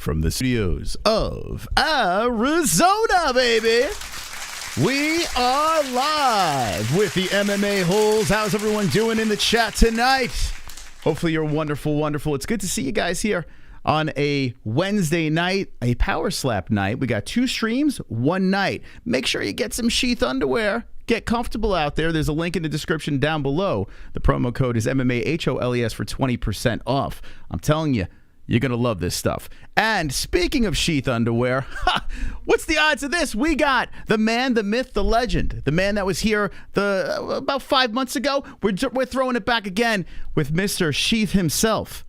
From the studios of Arizona, baby, we are live with the MMA-Holes. How's everyone doing in the chat tonight? Hopefully you're wonderful, wonderful. It's good to see you guys here on a Wednesday night, a power slap night. We got 2 streams, 1 night. Make sure you get some sheath underwear. Get comfortable out there. There's a link in the description down below. The promo code is MMA-HOLES for 20% off. I'm telling you, you're going to love this stuff. And speaking of sheath underwear, what's the odds of this? We got the man, the myth, the legend, the man that was here about 5 months ago. We're throwing it back again with Mr. Sheath himself,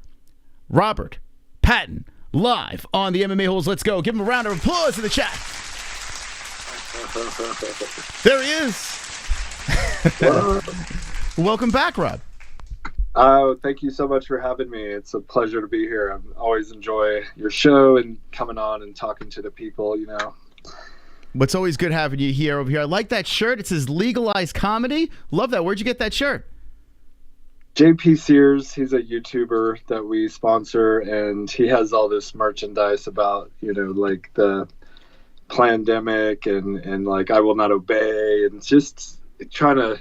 Robert Patton, live on the MMA-Holes. Let's go. Give him a round of applause in the chat. There he is. Welcome back, Rob. Thank you so much for having me. It's a pleasure to be here. I always enjoy your show and coming on and talking to the people, you know. It's always good having you here over here. I like that shirt. It says Legalized Comedy. Love that. Where'd you get that shirt? JP Sears, he's a YouTuber that we sponsor, and he has all this merchandise about, you know, like the pandemic and like I will not obey, and just trying to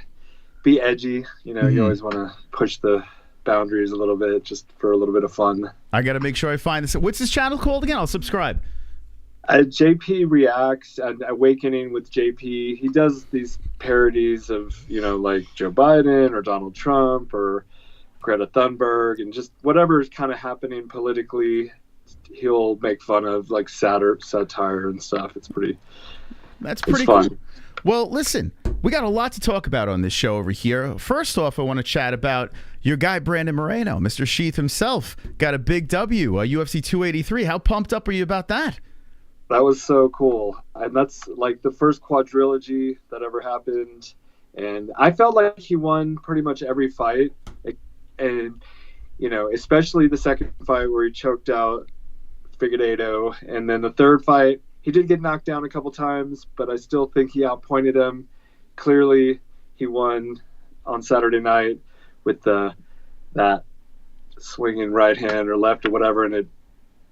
be edgy, you know. You always want to push the boundaries a little bit, just for a little bit of fun. I got to make sure I find this. What's this channel called again? I'll subscribe. JP Reacts and Awakening with JP. He does these parodies of, you know, like Joe Biden or Donald Trump or Greta Thunberg, and just whatever is kind of happening politically, he'll make fun of, like satire and stuff. It's pretty. That's pretty fun. Cool. Well, listen, we got a lot to talk about on this show over here. First off, I want to chat about your guy, Brandon Moreno. Mr. Sheath himself got a big W, UFC 283. How pumped up are you about that? That was so cool. And that's like the first quadrilogy that ever happened. And I felt like he won pretty much every fight. And, you know, especially the second fight where he choked out Figueiredo. And then the third fight, he did get knocked down a couple times, but I still think he outpointed him. Clearly, he won on Saturday night with that swinging right hand or left or whatever, and it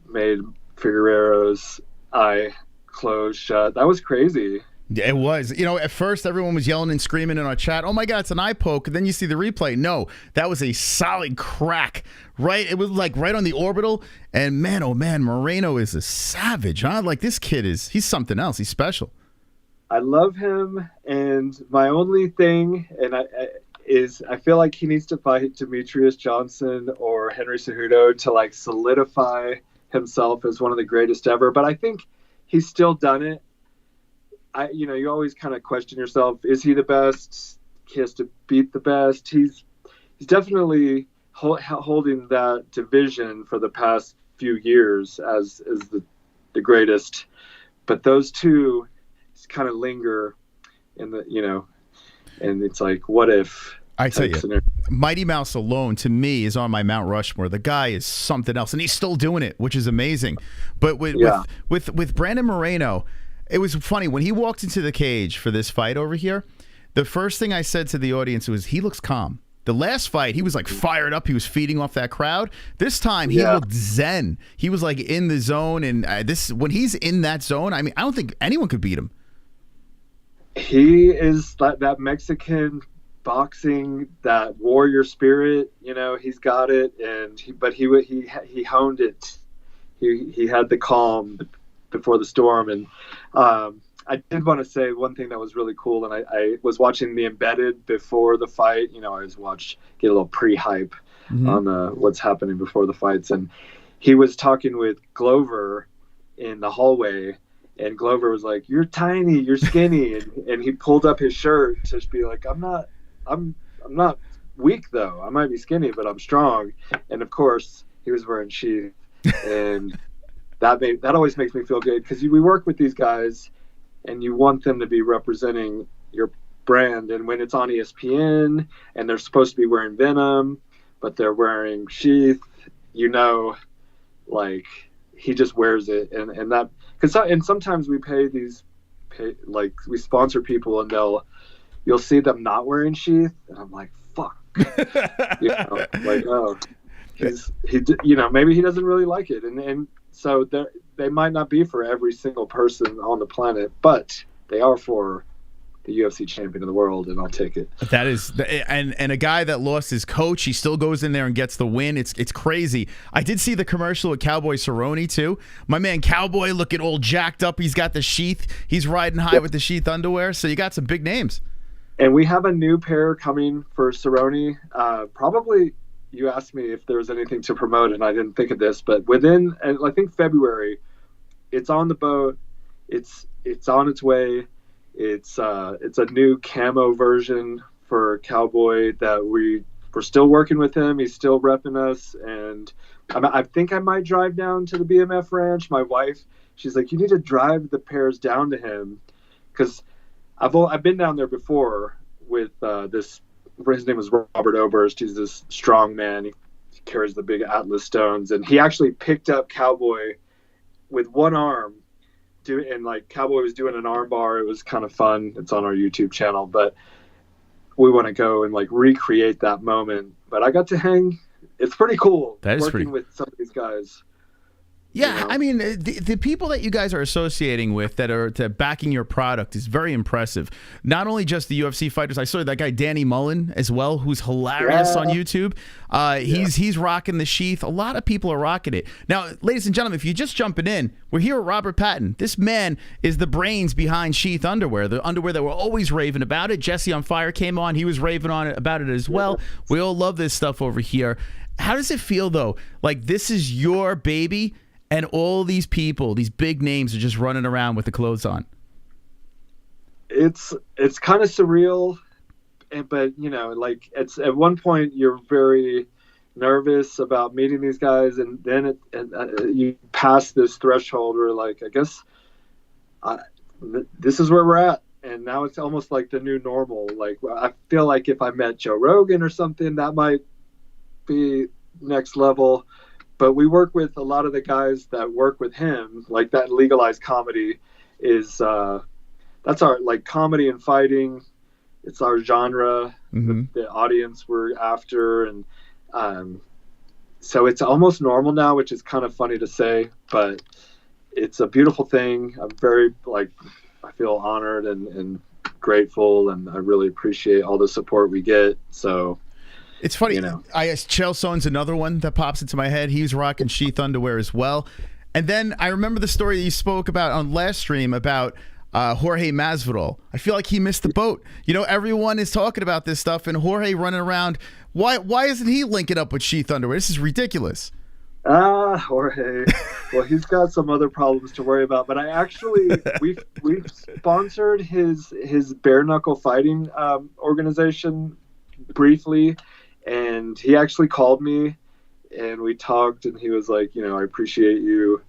made Figueiredo's eye close shut. That was crazy. Yeah, it was. You know, at first everyone was yelling and screaming in our chat, oh my God, it's an eye poke. And then you see the replay. No, that was a solid crack, right? It was like right on the orbital. And man, oh man, Moreno is a savage, huh? Like this kid he's something else. He's special. I love him. And my only thing, is I feel like he needs to fight Demetrius Johnson or Henry Cejudo to like solidify himself as one of the greatest ever. But I think he's still done it. You know, you always kind of question yourself, is he the best? He has to beat the best. He's definitely holding that division for the past few years as the greatest. But those two kind of linger in the, you know, and it's like, what if? I tell you, Mighty Mouse alone, to me, is on my Mount Rushmore. The guy is something else, and he's still doing it, which is amazing. But with Brandon Moreno, it was funny when he walked into the cage for this fight over here. The first thing I said to the audience was, he looks calm. The last fight, he was like fired up. He was feeding off that crowd. This time, he looked zen. He was like in the zone, and when he's in that zone, I mean, I don't think anyone could beat him. He is that Mexican boxing, that warrior spirit. You know, he's got it, and he honed it. He had the calm before the storm. And I did want to say one thing that was really cool, and I was watching the embedded before the fight. You know, I always get a little pre-hype on what's happening before the fights, and he was talking with Glover in the hallway, and Glover was like, you're tiny, you're skinny, and he pulled up his shirt to be like, I'm not weak though, I might be skinny, but I'm strong. And of course he was wearing sheath, and that always makes me feel good, because we work with these guys and you want them to be representing your brand. And when it's on ESPN and they're supposed to be wearing Venom, but they're wearing sheath, you know, like he just wears it. And that, and sometimes we like we sponsor people and you'll see them not wearing sheath, and I'm like, fuck. You know, like, oh. maybe he doesn't really like it, and so they might not be for every single person on the planet, but they are for the UFC champion of the world, and I'll take it. That is, and a guy that lost his coach, he still goes in there and gets the win. It's crazy. I did see the commercial with Cowboy Cerrone too. My man Cowboy looking all jacked up. He's got the sheath. He's riding high with the sheath underwear. So you got some big names. And we have a new pair coming for Cerrone. Probably, you asked me if there was anything to promote, and I didn't think of this, but within, I think February, it's on the boat. It's on its way. It's a new camo version for Cowboy that we're still working with him. He's still repping us, and I think I might drive down to the BMF ranch. My wife, she's like, you need to drive the pairs down to him, because I've been down there before with this. His name was Robert Oberst. He's this strong man. He carries the big Atlas stones, and he actually picked up Cowboy with one arm. And like Cowboy was doing an arm bar. It was kind of fun. It's on our YouTube channel, but we want to go and like recreate that moment. But I got to hang. It's pretty cool. That is working with some of these guys. Yeah, I mean, the people that you guys are associating with that are backing your product is very impressive. Not only just the UFC fighters. I saw that guy Danny Mullen as well, who's hilarious on YouTube. He's rocking the sheath. A lot of people are rocking it. Now, ladies and gentlemen, if you're just jumping in, we're here with Robert Patton. This man is the brains behind Sheath Underwear, the underwear that we're always raving about it. Jesse on Fire came on. He was raving about it as well. We all love this stuff over here. How does it feel, though? Like, this is your baby, and all these people, these big names, are just running around with the clothes on. It's kind of surreal, but like it's at one point you're very nervous about meeting these guys, and then you pass this threshold where like I guess this is where we're at, and now it's almost like the new normal. Like I feel like if I met Joe Rogan or something, that might be next level. But we work with a lot of the guys that work with him, like that Legalized Comedy is that's our like comedy and fighting. It's our genre, the audience we're after, and so it's almost normal now, which is kind of funny to say, but it's a beautiful thing. I'm very I feel honored and grateful, and I really appreciate all the support we get. So. It's funny, Chael Soane's another one that pops into my head. He's rocking sheath underwear as well. And then I remember the story that you spoke about on last stream about Jorge Masvidal. I feel like he missed the boat. Everyone is talking about this stuff, and Jorge running around. Why isn't he linking up with sheath underwear? This is ridiculous. Jorge. Well, he's got some other problems to worry about. But I actually, we've sponsored his bare knuckle fighting organization briefly. And he actually called me, and we talked, and he was like, I appreciate you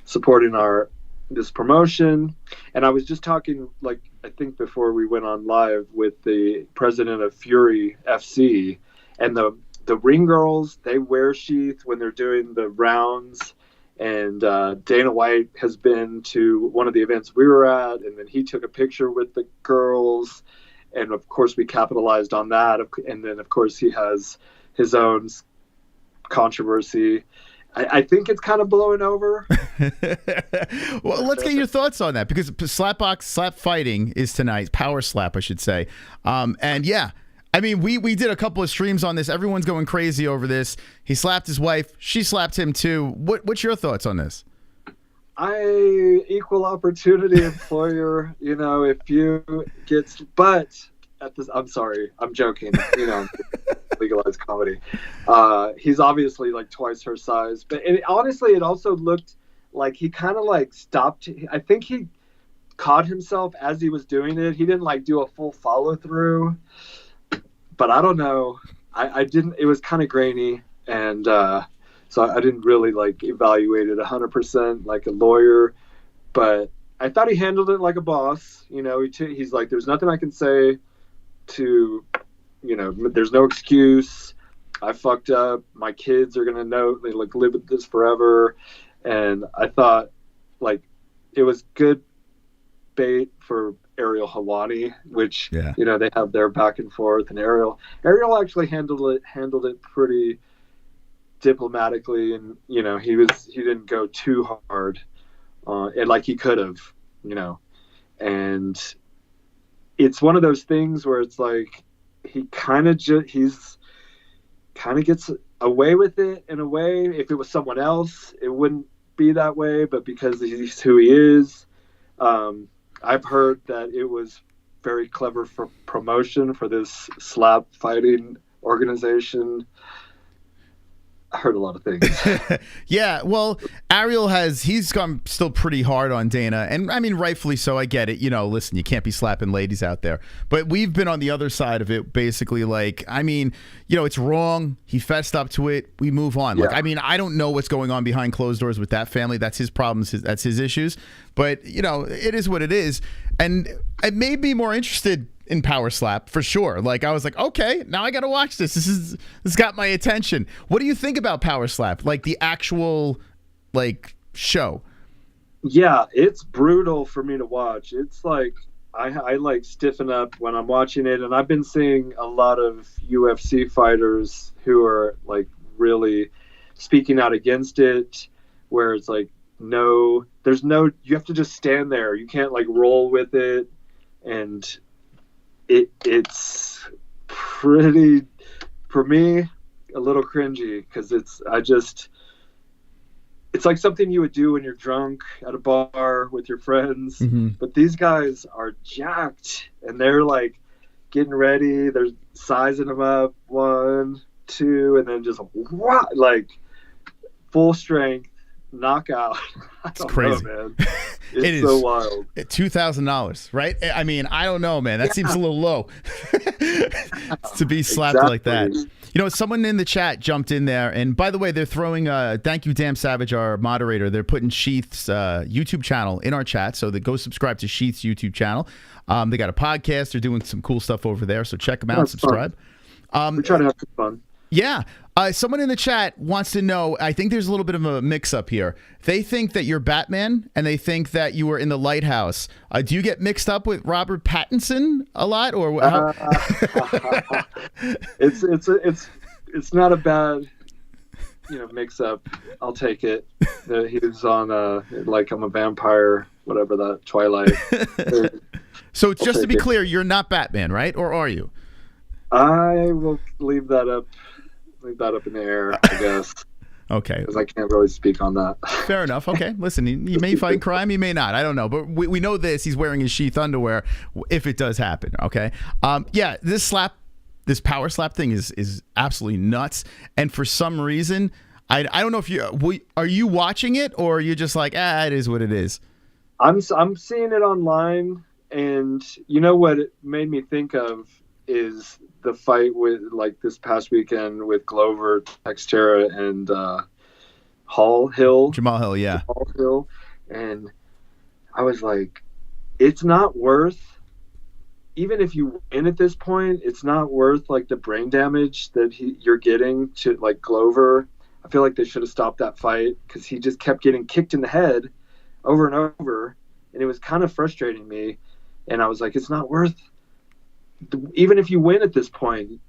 supporting this promotion. And I was just talking, like, I think before we went on live with the president of Fury FC, and the ring girls, they wear sheath when they're doing the rounds. And Dana White has been to one of the events we were at, and then he took a picture with the girls. And, of course, we capitalized on that. And then, of course, he has his own controversy. I think it's kind of blowing over. Well, let's get your thoughts on that, because slap fighting is tonight. Power slap, I should say. And, yeah, I mean, we did a couple of streams on this. Everyone's going crazy over this. He slapped his wife. She slapped him, too. What's your thoughts on this? Equal opportunity employer, if you get, but at this, I'm sorry, I'm joking, Legalized Comedy. He's obviously like twice her size, but honestly, it also looked like he kind of like stopped. I think he caught himself as he was doing it. He didn't like do a full follow through, but I don't know. I didn't, it was kind of grainy, and, so I didn't really like evaluate it 100% like a lawyer, but I thought he handled it like a boss. He's like, there's nothing I can say to, there's no excuse. I fucked up. My kids are gonna know, they like live with this forever. And I thought like it was good bait for Ariel Helwani, which they have their back and forth, and Ariel actually handled it diplomatically, and he didn't go too hard, and like he could have, and it's one of those things where it's like he kind of gets away with it in a way. If it was someone else, it wouldn't be that way, but because he's who he is, I've heard that it was very clever for promotion for this slap fighting organization. I heard a lot of things. Yeah, well, Ariel he's gone still pretty hard on Dana, and I mean, rightfully so. I get it. Listen, you can't be slapping ladies out there, but we've been on the other side of it, basically. Like, I mean, it's wrong. He fessed up to it. We move on. Yeah. Like, I mean, I don't know what's going on behind closed doors with that family. That's his problems. That's his issues. But it is what it is, and it made me more interested in Power Slap for sure. Like, I was like, okay, now I gotta watch this. This got my attention. What do you think about Power Slap? Like the actual show? Yeah, it's brutal for me to watch. It's like I like stiffen up when I'm watching it, and I've been seeing a lot of UFC fighters who are like really speaking out against it, where it's like you have to just stand there. You can't like roll with it, and it's pretty, for me, a little cringy, because it's like something you would do when you're drunk at a bar with your friends. Mm-hmm. But these guys are jacked, and they're like getting ready, they're sizing them up, 1, 2, and then just like full strength knockout. It's crazy, man. It is so wild. $2,000, right? I mean, I don't know, man. That seems a little low to be slapped like that. Someone in the chat jumped in there, and by the way, they're throwing thank you, Damn Savage, our moderator. They're putting Sheath's YouTube channel in our chat, so go subscribe to Sheath's YouTube channel. They got a podcast. They're doing some cool stuff over there, so check them out. Subscribe. We're trying to have some fun. Yeah. Someone in the chat wants to know, I think there's a little bit of a mix-up here. They think that you're Batman, and they think that you were in the lighthouse. Do you get mixed up with Robert Pattinson a lot, or how? It's not a bad mix-up. I'll take it. He was on like I'm a Vampire, whatever that Twilight. So just to be clear, you're not Batman, right? Or are you? I will leave that up in the air, I guess. Okay. Because I can't really speak on that. Fair enough. Okay. Listen, he may fight crime, he may not. I don't know. But we know this. He's wearing his sheath underwear if it does happen. Okay. Yeah, this power slap thing is absolutely nuts. And for some reason, I don't know if are you watching it, or are you just like, it is what it is? I'm seeing it online, and what it made me think of is the fight with this past weekend with Glover Teixeira and Jamahal Hill, yeah. Jamahal Hill, and I was like, it's not worth, even if you win at this point, it's not worth the brain damage that you're getting to Glover. I feel like they should have stopped that fight, because he just kept getting kicked in the head over and over, and it was kind of frustrating me. And I was like, it's not worth, even if you win at this point,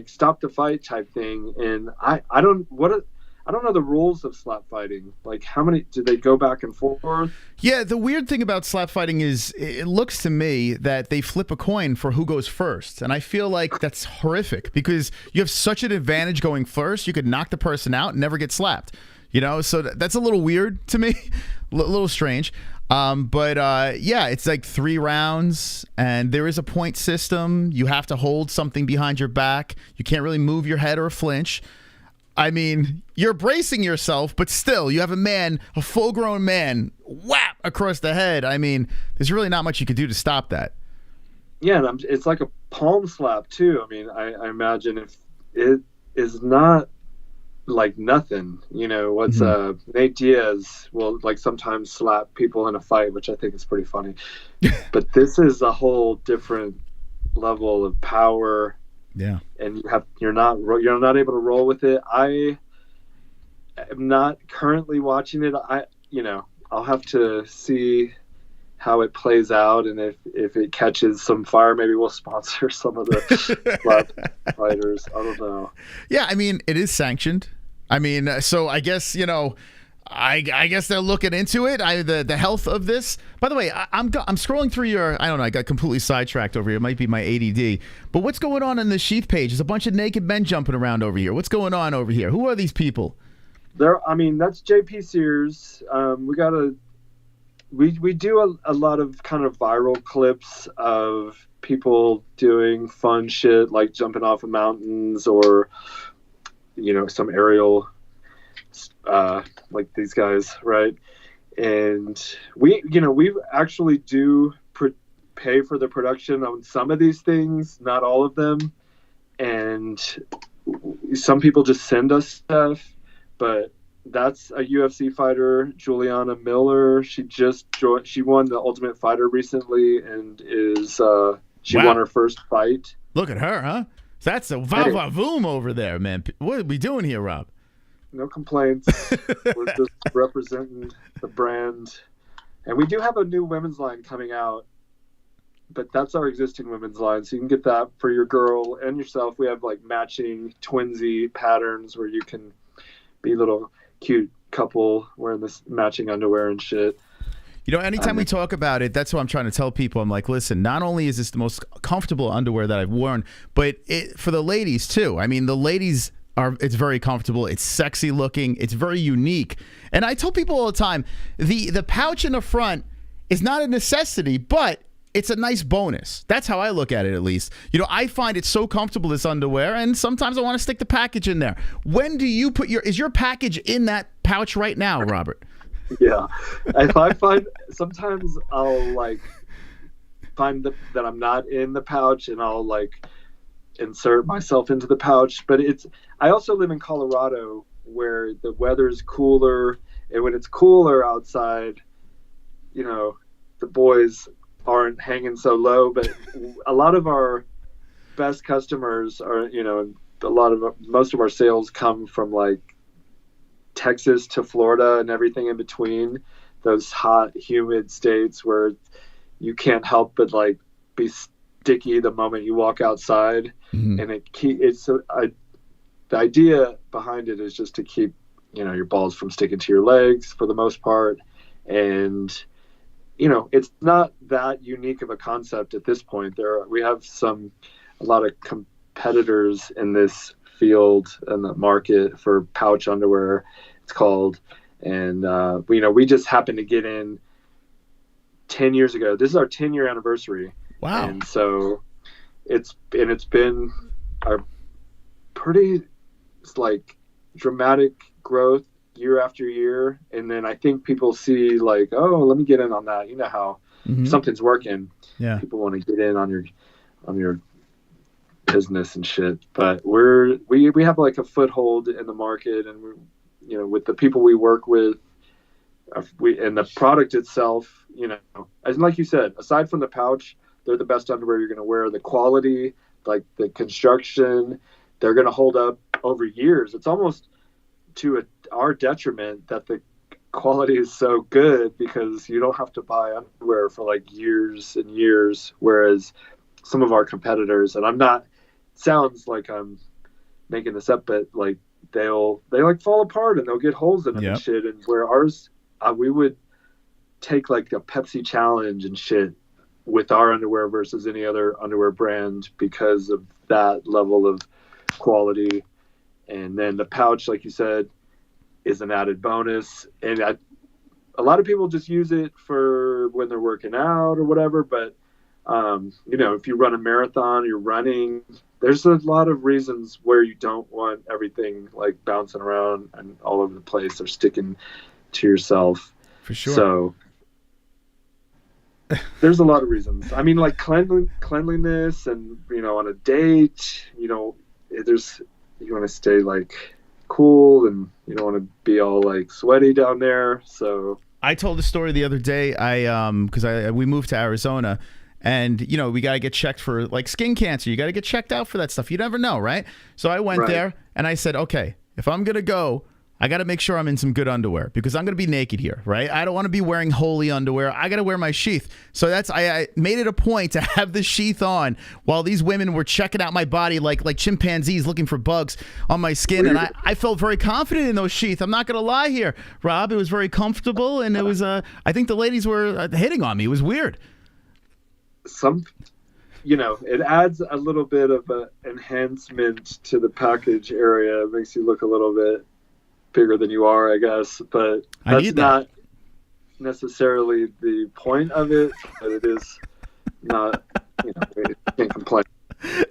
stop the fight type thing. And I don't know the rules of slap fighting. How many do they go back and forth? Yeah, the weird thing about slap fighting is it looks to me that they flip a coin for who goes first, and I feel like that's horrific, because you have such an advantage going first. You could knock the person out and never get slapped. So that's a little weird to me, a little strange. But yeah, it's 3 rounds, and there is a point system. You have to hold something behind your back. You can't really move your head or flinch. I mean, you're bracing yourself, but still, you have a full-grown man, whap, across the head. I mean, there's really not much you could do to stop that. Yeah, and it's like a palm slap, too. I mean, I imagine if it is not nothing, what's Nate Diaz will sometimes slap people in a fight, which I think is pretty funny. But this is a whole different level of power. Yeah. And you're not able to roll with it. I am not currently watching it. I'll have to see how it plays out, and if it catches some fire, maybe we'll sponsor some of the slap fighters. I don't know. Yeah, I mean, it is sanctioned. I mean, so I guess, you know, I guess they're looking into it. The health of this. By the way, I'm scrolling through your. I don't know. I got completely sidetracked over here. It might be my ADD. But what's going on the Sheath page? There's a bunch of naked men jumping around over here. What's going on over here? Who are these people? I mean, that's JP Sears. We do a lot of kind of viral clips of people doing fun shit like jumping off of mountains or, you know, some aerial, like these guys, right? And we actually do pay for the production on some of these things, not all of them. And some people just send us stuff, but that's a UFC fighter, Juliana Miller. She just joined. She won the Ultimate Fighter recently, and she won her first fight. Look at her, huh? That's a va-va-voom over there, man. What are we doing here, Rob? No complaints. We're just representing the brand, and we do have a new women's line coming out. But that's our existing women's line, so you can get that for your girl and yourself. We have like matching twinsy patterns where you can be little cute couple wearing this matching underwear and shit. You know, anytime we talk about it, that's what I'm trying to tell people. I'm like, listen, not only is this the most comfortable underwear that I've worn, but for the ladies too. I mean, the ladies it's very comfortable. It's sexy looking. It's very unique. And I tell people all the time, the pouch in the front is not a necessity, but it's a nice bonus. That's how I look at it, at least. You know, I find it so comfortable, this underwear, and sometimes I want to stick the package in there. When do you is your package in that pouch right now, Robert? Yeah. If I sometimes I'll like find that I'm not in the pouch, and I'll like insert myself into the pouch. But I also live in Colorado where the weather's cooler, and when it's cooler outside, you know, the boys aren't hanging so low. But a lot of our best customers are, you know, most of our sales come from like Texas to Florida and everything in between, those hot, humid states where you can't help but like be sticky the moment you walk outside. Mm-hmm. And the idea behind it is just to keep, you know, your balls from sticking to your legs for the most part. And, you know, it's not that unique of a concept at this point. We have a lot of competitors in this field and the market for pouch underwear, it's called. And, you know, we just happened to get in 10 years ago. This is our 10-year anniversary. Wow. And so it's been a pretty like dramatic growth year after year. And then I think people see like, oh, let me get in on that. You know how something's working. Yeah. People want to get in on your business and shit. But we have like a foothold in the market, and we're, you know, with the people we work with, and the product itself, you know, as like you said, aside from the pouch, they're the best underwear you're going to wear. The quality, like the construction, they're going to hold up over years. It's almost to our detriment that the quality is so good, because you don't have to buy underwear for like years and years, whereas some of our competitors, and sounds like I'm making this up, but like they like fall apart and they'll get holes in them and shit. And where ours, we would take like a Pepsi challenge and shit with our underwear versus any other underwear brand because of that level of quality. And then the pouch, like you said, is an added bonus. And a lot of people just use it for when they're working out or whatever. But, you know, if you run a marathon, you're running, there's a lot of reasons where you don't want everything like bouncing around and all over the place or sticking to yourself. For sure. So there's a lot of reasons. I mean, like cleanliness, and, you know, on a date, you know, you want to stay like cool, and you don't want to be all like sweaty down there. So I told a story the other day. We moved to Arizona, and, you know, we got to get checked for like skin cancer. You got to get checked out for that stuff. You never know, right? So I went there and I said, okay, if I'm going to go, I got to make sure I'm in some good underwear because I'm going to be naked here, right? I don't want to be wearing holy underwear. I got to wear my sheath. So I made it a point to have the sheath on while these women were checking out my body like chimpanzees looking for bugs on my skin. And I felt very confident in those sheaths. I'm not going to lie here, Rob. It was very comfortable. And it was, I think the ladies were hitting on me. It was weird. It adds a little bit of an enhancement to the package area. It makes you look a little bit bigger than you are, I guess, but that's not necessarily the point of it, but it is not, you can't complain.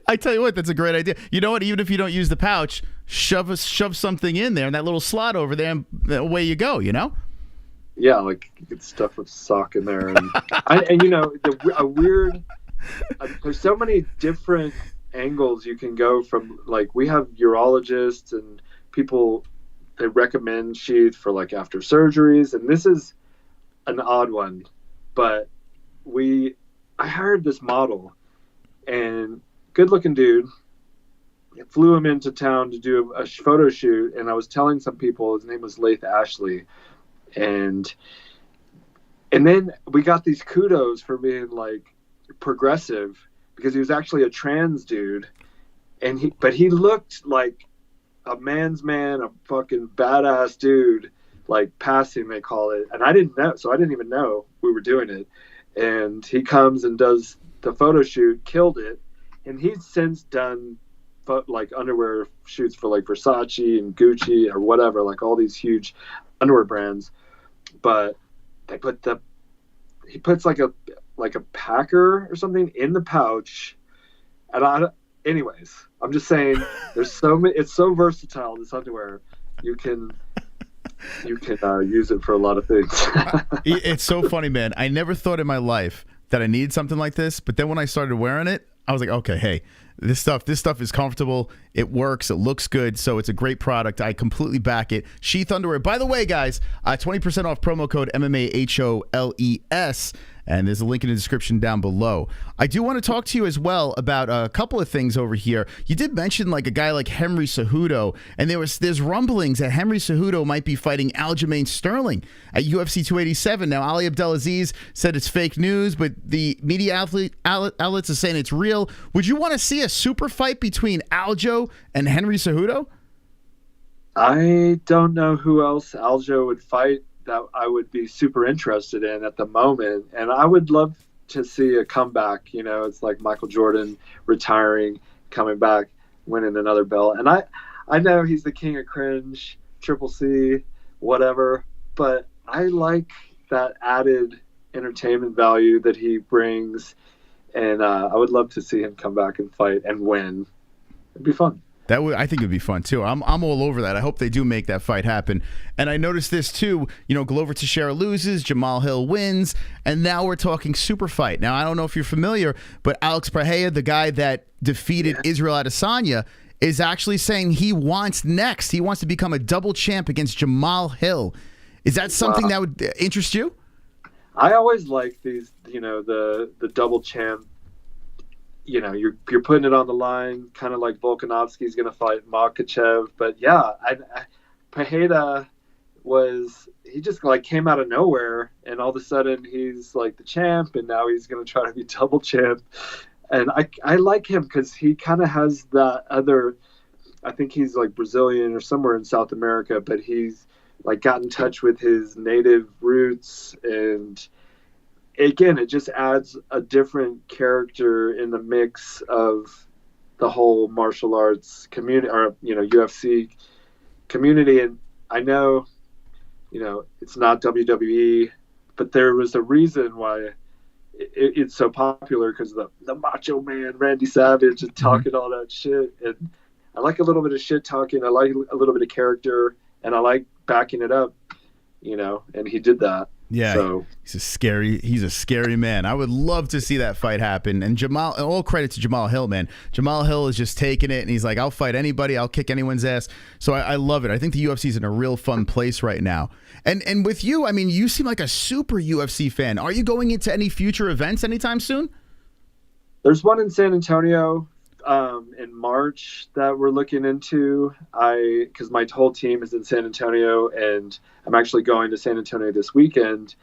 I tell you what, that's a great idea. You know what, even if you don't use the pouch, shove something in there in that little slot over there and away you go, Yeah, like you could stuff a sock in there. And, a weird, there's so many different angles you can go from, like we have urologists and people, they recommend sheath for like after surgeries, and this is an odd one, but I hired this model, and good looking dude. I flew him into town to do a photo shoot, and I was telling some people his name was Laith Ashley, and then we got these kudos for being like progressive because he was actually a trans dude, but he looked like a man's man, a fucking badass dude, like passing, they call it. And I didn't know, so I didn't even know we were doing it. And he comes and does the photo shoot, killed it. And he's since done like underwear shoots for like Versace and Gucci or whatever, like all these huge underwear brands. But he puts like a packer or something in the pouch. And anyways, I'm just saying, there's so many. It's so versatile, this underwear. You can use it for a lot of things. It's so funny, man. I never thought in my life that I needed something like this, but then when I started wearing it, I was like, okay, hey, this stuff is comfortable. It works. It looks good. So it's a great product. I completely back it. Sheath underwear. By the way, guys, 20% off promo code MMA-HOLES. And there's a link in the description down below. I do want to talk to you as well about a couple of things over here. You did mention like a guy like Henry Cejudo, and there's rumblings that Henry Cejudo might be fighting Aljamain Sterling at UFC 287. Now, Ali Abdelaziz said it's fake news, but the media outlets are saying it's real. Would you want to see a super fight between Aljo and Henry Cejudo? I don't know who else Aljo would fight that I would be super interested in at the moment. And I would love to see a comeback. It's like Michael Jordan retiring, coming back, winning another belt. And I know he's the king of cringe, Triple C, whatever, but I like that added entertainment value that he brings. And I would love to see him come back and fight and win. It'd be fun. I think it'd be fun too. I'm all over that. I hope they do make that fight happen. And I noticed this too. Glover Teixeira loses, Jamahal Hill wins, and now we're talking super fight. Now I don't know if you're familiar, but Alex Pereira, the guy that defeated Israel Adesanya, is actually saying he wants next. He wants to become a double champ against Jamahal Hill. Is that something that would interest you? I always like these. The double champ. You're putting it on the line, kind of like Volkanovski's going to fight Makhachev. But yeah, Pereira he just like came out of nowhere, and all of a sudden he's like the champ, and now he's going to try to be double champ. And I like him because he kind of has that other, I think he's like Brazilian or somewhere in South America, but he's like got in touch with his native roots, and again, it just adds a different character in the mix of the whole martial arts community, or UFC community. And I know, it's not WWE, but there was a reason why it's so popular, because the Macho Man Randy Savage and talking all that shit. And I like a little bit of shit talking. I like a little bit of character, and I like backing it up. And he did that. Yeah, so he's a scary man. I would love to see that fight happen. And all credit to Jamahal Hill, man. Jamahal Hill is just taking it, and he's like, I'll fight anybody, I'll kick anyone's ass. So I love it. I think the UFC is in a real fun place right now. And with you, I mean, you seem like a super UFC fan. Are you going into any future events anytime soon? There's one in San Antonio in March that we're looking into. Because my whole team is in San Antonio, and I'm actually going to San Antonio this weekend,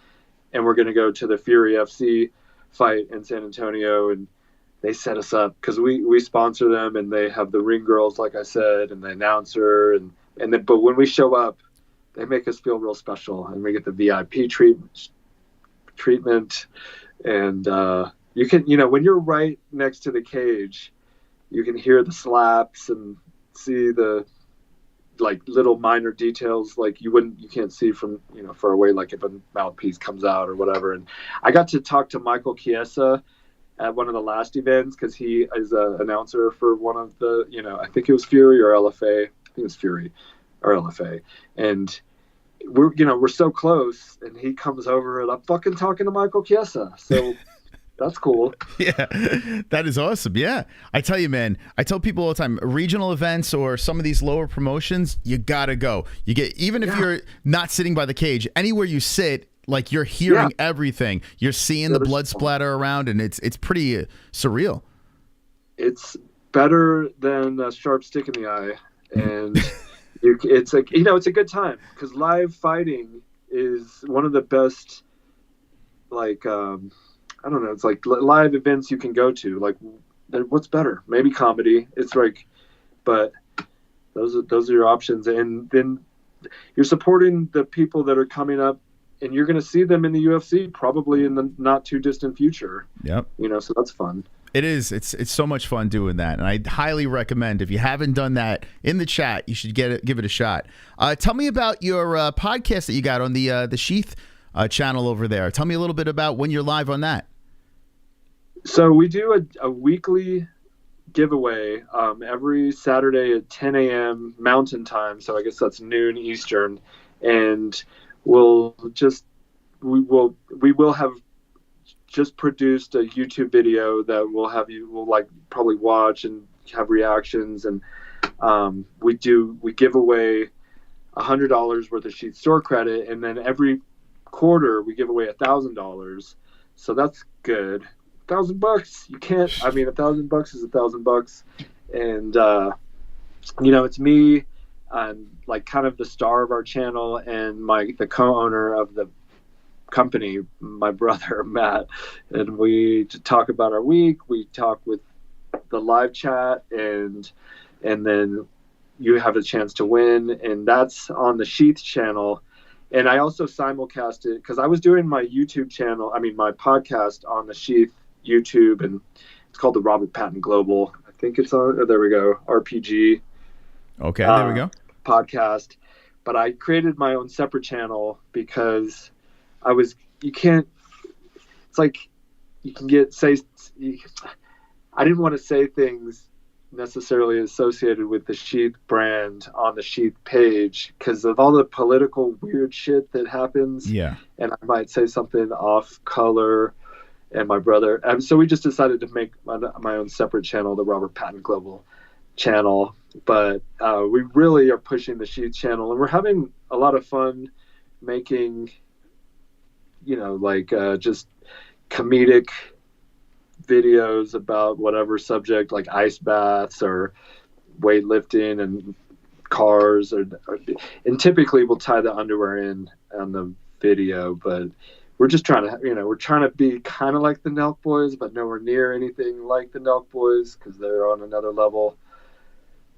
and we're going to go to the Fury FC fight in San Antonio, and they set us up because we sponsor them, and they have the ring girls, like I said, and the announcer, and then, but when we show up, they make us feel real special, and we get the VIP treatment, and you can, when you're right next to the cage, you can hear the slaps and see the like little minor details like you can't see from far away, like if a mouthpiece comes out or whatever. And I got to talk to Michael Chiesa at one of the last events because he is an announcer for one of the I think it was Fury or LFA. I think it was Fury or LFA, and we're so close, and he comes over and I'm fucking talking to Michael Chiesa, so that's cool. Yeah, that is awesome. Yeah, I tell you, man, I tell people all the time, regional events or some of these lower promotions, you gotta go. You get, even if you're not sitting by the cage, anywhere you sit, like you're hearing everything, you're seeing the blood splatter around, and it's pretty surreal. It's better than a sharp stick in the eye, and it's like it's a good time because live fighting is one of the best, like I don't know, it's like live events you can go to. Like, what's better? Maybe comedy. It's like, but those are your options, and then you're supporting the people that are coming up, and you're going to see them in the UFC probably in the not too distant future. Yep. So that's fun. It is. It's so much fun doing that, and I highly recommend, if you haven't done that in the chat, you should give it a shot. Tell me about your podcast that you got on the SHEATH channel over there. Tell me a little bit about when you're live on that. So we do a weekly giveaway every Saturday at 10 a.m. Mountain Time. So I guess that's noon Eastern, and we will have just produced a YouTube video that will like probably watch and have reactions, and we give away $100 worth of SHEATH store credit, and then every quarter we give away $1,000. So that's good. $1,000, you can't. I mean, $1,000 is $1,000, and it's me, like kind of the star of our channel, and the co-owner of the company, my brother Matt, and we talk about our week. We talk with the live chat, and then you have a chance to win, and that's on the SHEATH channel. And I also simulcast it because I was doing my YouTube channel, my podcast on the SHEATH YouTube, and it's called the Robert Patton Global. I think it's on. Oh, there we go. RPG. Okay, there we go. Podcast. But I created my own separate channel because it's like you can I didn't want to say things necessarily associated with the SHEATH brand on the SHEATH page because of all the political weird shit that happens. Yeah. And I might say something off color, and my brother. And so we just decided to make my own separate channel, the Robert Patton Global channel. But we really are pushing the SHEATH channel, and we're having a lot of fun making, just comedic videos about whatever subject, like ice baths or weightlifting and cars, and typically we'll tie the underwear in on the video, but we're just trying to be kind of like the Nelk Boys, but nowhere near anything like the Nelk Boys because they're on another level.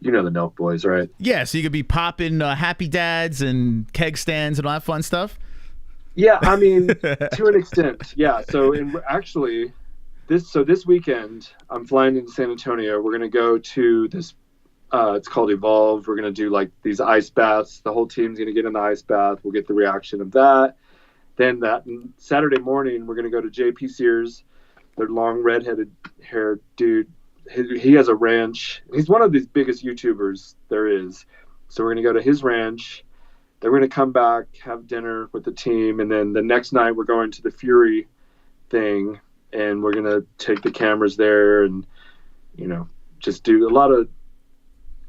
You know the Nelk Boys, right? Yeah, so you could be popping Happy Dads and keg stands and all that fun stuff. Yeah, I mean, to an extent, yeah. So this weekend, I'm flying into San Antonio. We're gonna go to this. It's called Evolve. We're gonna do like these ice baths. The whole team's gonna get in the ice bath. We'll get the reaction of that. Then that Saturday morning, we're gonna go to JP Sears, their long redheaded haired dude. He has a ranch. He's one of the biggest YouTubers there is. So we're gonna go to his ranch. Then we're gonna come back, have dinner with the team, and then the next night we're going to the Fury thing, and we're gonna take the cameras there and just do a lot of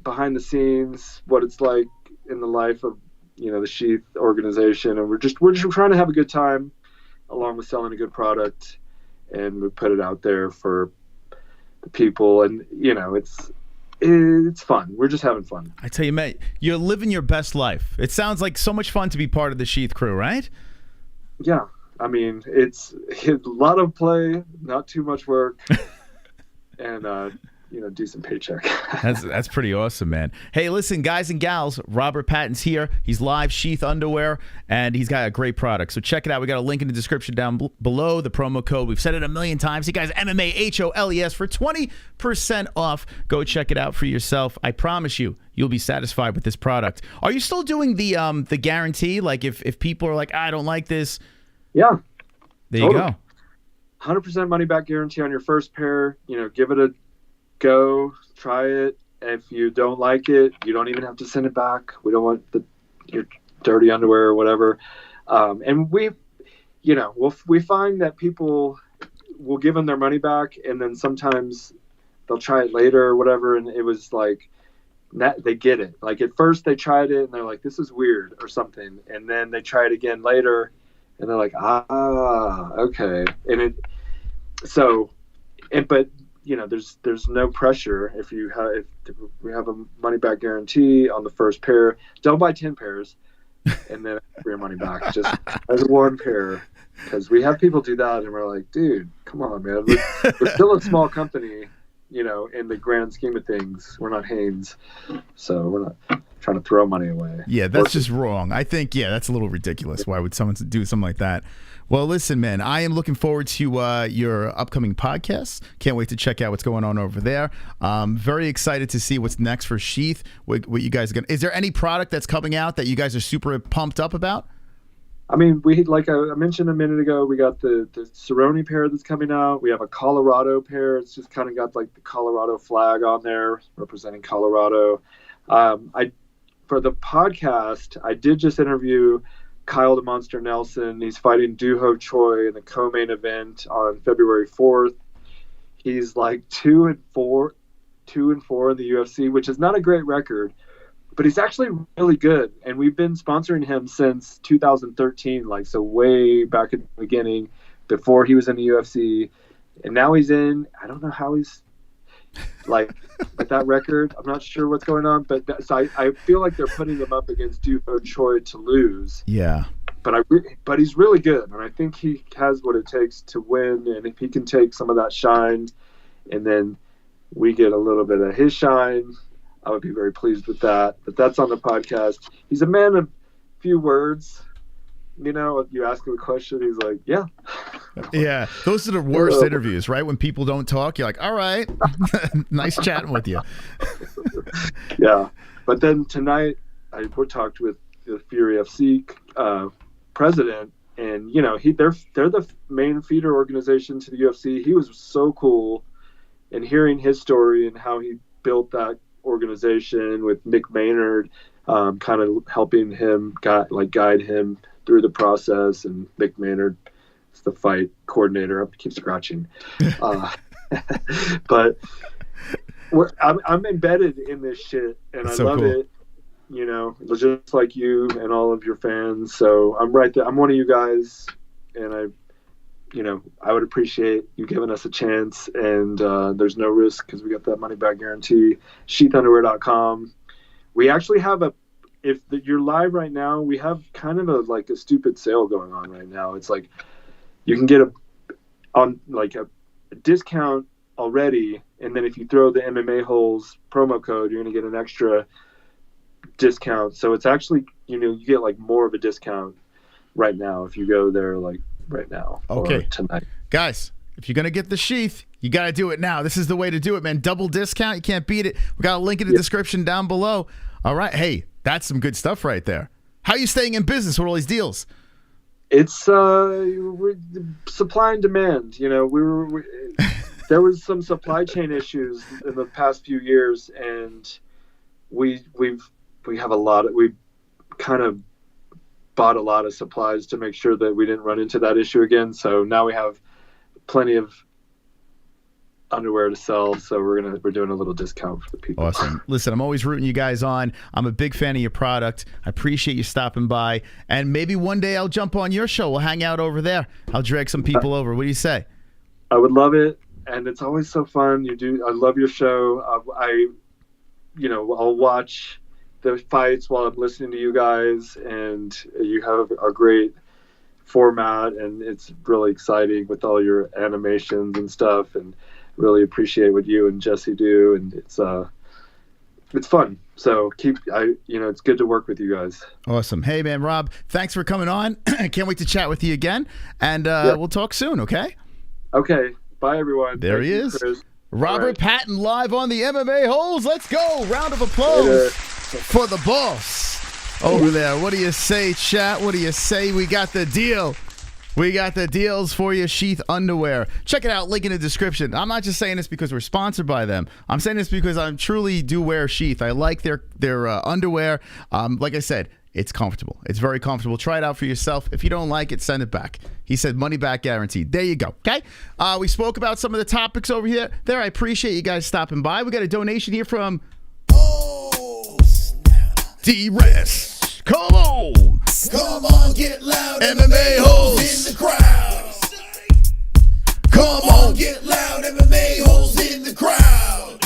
behind the scenes, what it's like in the life of the SHEATH organization, and we're just trying to have a good time along with selling a good product, and we put it out there for the people, and it's fun. We're just having fun. I tell you, mate, you're living your best life. It sounds like so much fun to be part of the Sheath crew, right? Yeah. I mean, it's a lot of play, not too much work, and decent paycheck. That's pretty awesome, man. Hey, listen, guys and gals, Robert Patton's here. He's live, Sheath Underwear, and he's got a great product. So check it out. We got a link in the description down below. The promo code, we've said it a million times. You guys, MMA-HOLES for 20% off. Go check it out for yourself. I promise you'll be satisfied with this product. Are you still doing the guarantee? Like if people are like, I don't like this. Yeah. There you go. 100% money back guarantee on your first pair. Give it a go, try it. If you don't like it, you don't even have to send it back. We don't want your dirty underwear or whatever. And we find that people will give them their money back, and then sometimes they'll try it later or whatever. And it was like, they get it. Like at first they tried it and they're like, this is weird or something. And then they try it again later and they're like, okay. But there's no pressure if we have a money back guarantee on the first pair. Don't buy 10 pairs and then for your money back. Just as one pair, because we have people do that and we're like, dude, come on, man. We're still a small company, in the grand scheme of things. We're not Hanes, so we're not trying to throw money away. Yeah, that's just wrong. I think, that's a little ridiculous. Why would someone do something like that? Well, listen, man, I am looking forward to your upcoming podcasts. Can't wait to check out what's going on over there. Very excited to see what's next for Sheath. What you guys are going to... Is there any product that's coming out that you guys are super pumped up about? I mean, like I mentioned a minute ago, we got the Cerrone pair that's coming out. We have a Colorado pair. It's just kind of got like the Colorado flag on there representing Colorado. For the podcast, I did just interview Kyle the Monster Nelson. He's fighting Doo-Ho Choi in the co-main event on February 4th. He's like 2-4 in the UFC, which is not a great record, but he's actually really good. And we've been sponsoring him since 2013, like so way back at the beginning, before he was in the UFC. And now he's in. I don't know how he's like with that record. I'm not sure what's going on, but so I feel like they're putting him up against Doo-Ho Choi to lose. Yeah. But he's really good, and I think he has what it takes to win. And if he can take some of that shine, and then we get a little bit of his shine, I would be very pleased with that. But that's on the podcast. He's a man of few words. You ask him a question, he's like, yeah. Yeah, those are the worst interviews, right? When people don't talk, you're like, all right, nice chatting with you. Yeah, but then tonight I talked with the Fury FC president, and they're the main feeder organization to the UFC. He was so cool, and hearing his story and how he built that organization with Mick Maynard, kind of helping him guide him through the process, and Mick Maynard is the fight coordinator. I keep scratching, but I'm embedded in this shit, and That's I so love cool. it. Just like you and all of your fans. So I'm right there. I'm one of you guys, and I would appreciate you giving us a chance. And there's no risk because we got that money back guarantee. SheathUnderwear.com. We actually have if you're live right now, we have kind of a stupid sale going on right now. It's like you can get a discount already, and then if you throw the MMA-Holes promo code, you're going to get an extra discount. So it's actually, you get more of a discount right now if you go there right now. Okay. Or tonight. Guys, if you're going to get the Sheath, you got to do it now. This is the way to do it, man. Double discount. You can't beat it. We got a link in the description down below. All right. Hey, that's some good stuff right there. How are you staying in business with all these deals? It's supply and demand. There was some supply chain issues in the past few years, and we have we kind of bought a lot of supplies to make sure that we didn't run into that issue again. So now we have plenty of underwear to sell, so we're doing a little discount for the people. Awesome. Listen, I'm always rooting you guys on. I'm a big fan of your product. I appreciate you stopping by, and maybe one day I'll jump on your show. We'll hang out over there. I'll drag some people over. What do you say? I would love it. and it's always so fun. I love your show. I'll watch the fights while I'm listening to you guys, and you have a great format, and it's really exciting with all your animations and stuff, and really appreciate what you and Jesse do, and it's fun. So it's good to work with you guys. Awesome. Hey man, Rob, thanks for coming on. Can't wait to chat with you again, and we'll talk soon. Okay. Bye everyone. There he is, Chris. Robert Patton, live on the MMA-Holes. Let's go. Round of applause for the boss over there. What do you say, chat? What do you say? We got the deal. We got the deals for you, Sheath Underwear. Check it out, link in the description. I'm not just saying this because we're sponsored by them. I'm saying this because I truly do wear Sheath. I like their underwear. Like I said, it's comfortable. It's very comfortable. Try it out for yourself. If you don't like it, send it back. He said money back guaranteed. There you go, okay? We spoke about some of the topics over here. There, I appreciate you guys stopping by. We got a donation here from D-Rest. Come on. Come on, get loud. MMA-Holes in the crowd. Come on, get loud. MMA-Holes in the crowd.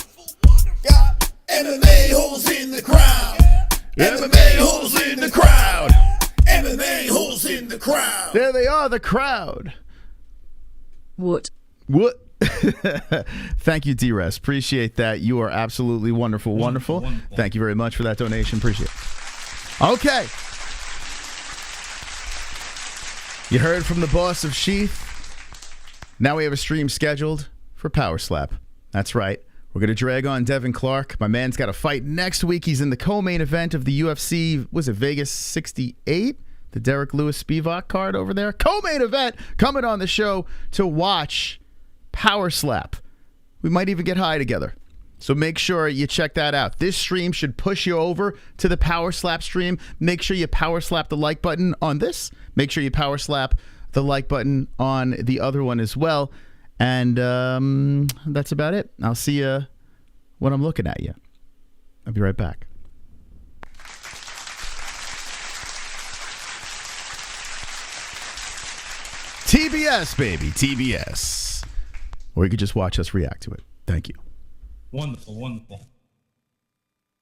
Got MMA-Holes in the crowd. MMA-Holes in the crowd. MMA-Holes in the crowd. There they are, the crowd. What? Thank you, D-Rest. Appreciate that. You are absolutely wonderful. Wonderful. Thank you very much for that donation. Appreciate it. Okay. You heard from the boss of Sheath. Now we have a stream scheduled for Power Slap. That's right. We're going to drag on Devin Clark. My man's got a fight next week. He's in the co-main event of the UFC. Was it Vegas 68? The Derek Lewis Spivak card over there. Co-main event coming on the show to watch Power Slap. We might even get high together. So make sure you check that out. This stream should push you over to the Power Slap stream. Make sure you power slap the like button on this. Make sure you power slap the like button on the other one as well. And that's about it. I'll see you when I'm looking at you. I'll be right back. TBS, baby. TBS. Or you could just watch us react to it. Thank you. Wonderful, wonderful.